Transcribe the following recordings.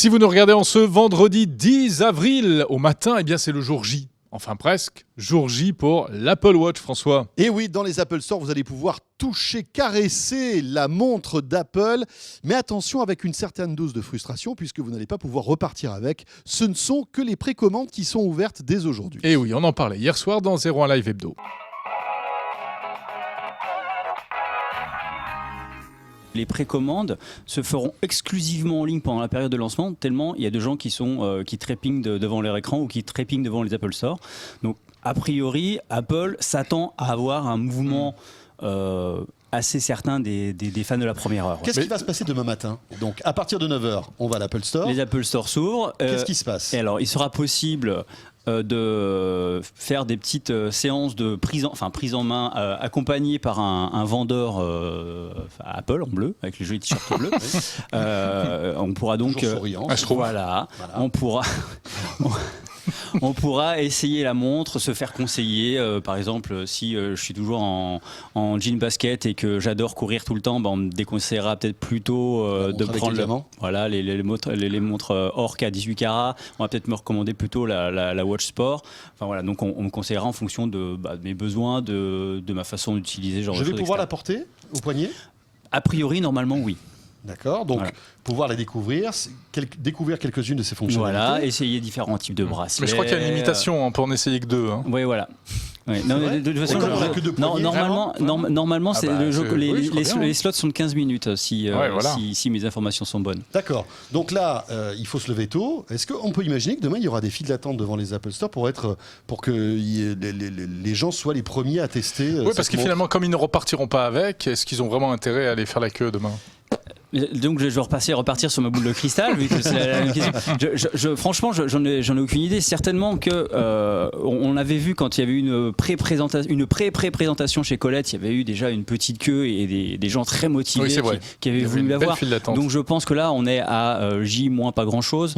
Si vous nous regardez en ce vendredi 10 avril au matin, eh bien c'est le jour J. Enfin presque, jour J pour l'Apple Watch, François. Et oui, dans les Apple Store, vous allez pouvoir toucher, caresser la montre d'Apple. Mais attention, avec une certaine dose de frustration, puisque vous n'allez pas pouvoir repartir avec. Ce ne sont que les précommandes qui sont ouvertes dès aujourd'hui. Et oui, on en parlait hier soir dans 01 Live Hebdo. Les précommandes se feront exclusivement en ligne pendant la période de lancement, tellement il y a de gens qui trépignent devant leur écran ou qui trépignent devant les Apple Store. Donc, a priori, Apple s'attend à avoir un mouvement assez certain des fans de la première heure. Qu'est-ce qui va se passer demain matin ? Donc, à partir de 9h, on va à l'Apple Store. Les Apple Store s'ouvrent. Qu'est-ce qui se passe ? Et alors, il sera possible de faire des petites séances de prise en main accompagnées par un vendeur Apple en bleu avec les jolis t-shirts bleus. On pourra donc voilà. On pourra essayer la montre, se faire conseiller. Par exemple, si je suis toujours en jean basket et que j'adore courir tout le temps, on me déconseillera peut-être plutôt de prendre les montres Orca à 18 carats. On va peut-être me recommander plutôt la Watch Sport. Enfin, voilà, donc on me conseillera en fonction de mes besoins, de ma façon d'utiliser ce genre de choses. Je vais pouvoir la porter au poignet ? A priori, normalement, oui. D'accord, donc pouvoir la découvrir quelques-unes de ses fonctionnalités. Voilà, essayer différents types de bracelets. Mais je crois qu'il y a une limitation, on peut en essayer que 2. Oui, voilà. Ouais. Non, de toute façon, normalement, c'est le jeu, les slots sont de 15 minutes si mes informations sont bonnes. D'accord. Donc là, il faut se lever tôt. Est-ce qu'on peut imaginer que demain, il y aura des files d'attente devant les Apple Store pour que les gens soient les premiers à tester Oui, parce que finalement, comme ils ne repartiront pas avec, est-ce qu'ils ont vraiment intérêt à aller faire la queue demain ? Donc je vais repartir sur ma boule de cristal vu que c'est la même question. Franchement, j'en ai aucune idée. Certainement que on avait vu quand il y avait eu une pré-présentation chez Colette, il y avait eu déjà une petite queue et des gens très motivés qui avaient voulu la voir. Donc je pense que là on est à J- pas grand chose.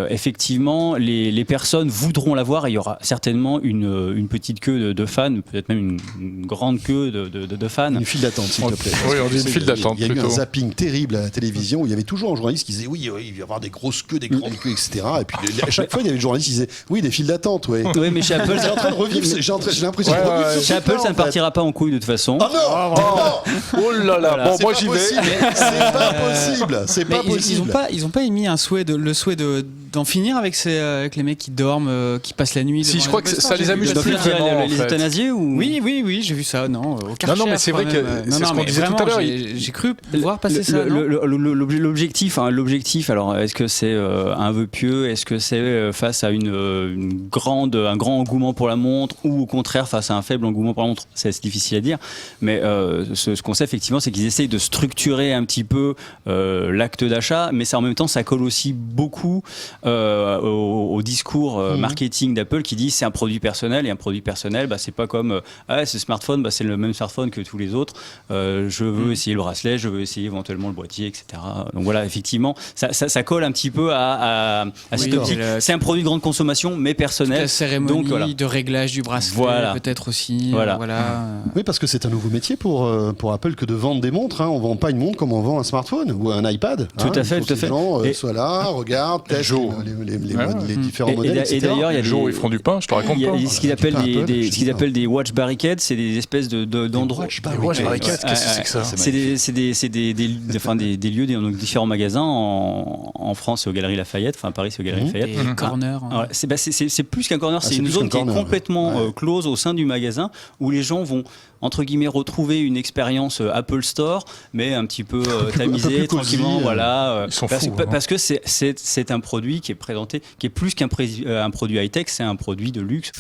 Effectivement, les personnes voudront la voir et il y aura certainement une petite queue de fans, peut-être même une grande queue de fans. Une file d'attente, s'il te plaît. Oui, on dit une file d'attente. Il y a eu un zapping terrible à la télévision où il y avait toujours un journaliste qui disait oui, il va y avoir des grosses queues, des grandes queues, etc. Et puis à chaque fois, il y avait le journaliste qui disait oui, des files d'attente. Oui, mais chez Apple, c'est en train de revivre. J'ai l'impression de revivre. Chez Apple, ça ne partira pas en couille de toute façon. Ah non, Oh là là, bon, moi j'y vais. C'est pas possible. C'est pas possible. Ils ont pas émis le souhait d'en finir avec les mecs qui dorment, qui passent la nuit. Si, je crois que ça les amuse plus vraiment. Les euthanasiés ou... Oui, j'ai vu ça. Non, non, mais c'est vrai que c'est ce qu'on disait tout à l'heure. J'ai cru voir passer ça. L'objectif, alors est-ce que c'est un vœu pieux, est-ce que c'est face à un grand engouement pour la montre ou au contraire face à un faible engouement pour la montre, c'est difficile à dire, mais ce qu'on sait effectivement c'est qu'ils essayent de structurer un petit peu l'acte d'achat, mais ça en même temps ça colle aussi beaucoup au discours marketing d'Apple qui dit c'est un produit personnel, et un produit personnel c'est pas comme ce smartphone, c'est le même smartphone que tous les autres, je veux essayer le bracelet, je veux essayer éventuellement le boîtier, etc. Donc voilà, effectivement, ça colle un petit peu à cette optique. C'est un produit de grande consommation, mais personnel. La cérémonie de réglage du bracelet, peut-être aussi. Oui, parce que c'est un nouveau métier pour Apple que de vendre des montres. On ne vend pas une montre comme on vend un smartphone ou un iPad. Tout à fait. Les gens soient là, regardent, testent les différents modèles, etc. Et d'ailleurs, il y a les jours où ils feront du pain, je te raconte pas. Il y a ce qu'ils appellent des watch barricades, c'est des espèces d'endroits. Watch barricades, qu'est-ce que c'est que ça ? C'est des lieux dans différents magasins en France, c'est aux Galeries Lafayette, à Paris c'est aux Galeries Lafayette. Et corner. C'est plus qu'un corner, c'est une zone qui est complètement close au sein du magasin où les gens vont entre guillemets retrouver une expérience Apple Store, mais un petit peu tamisée, tranquillement, parce que c'est un produit qui est présenté, qui est plus qu'un produit high-tech, c'est un produit de luxe.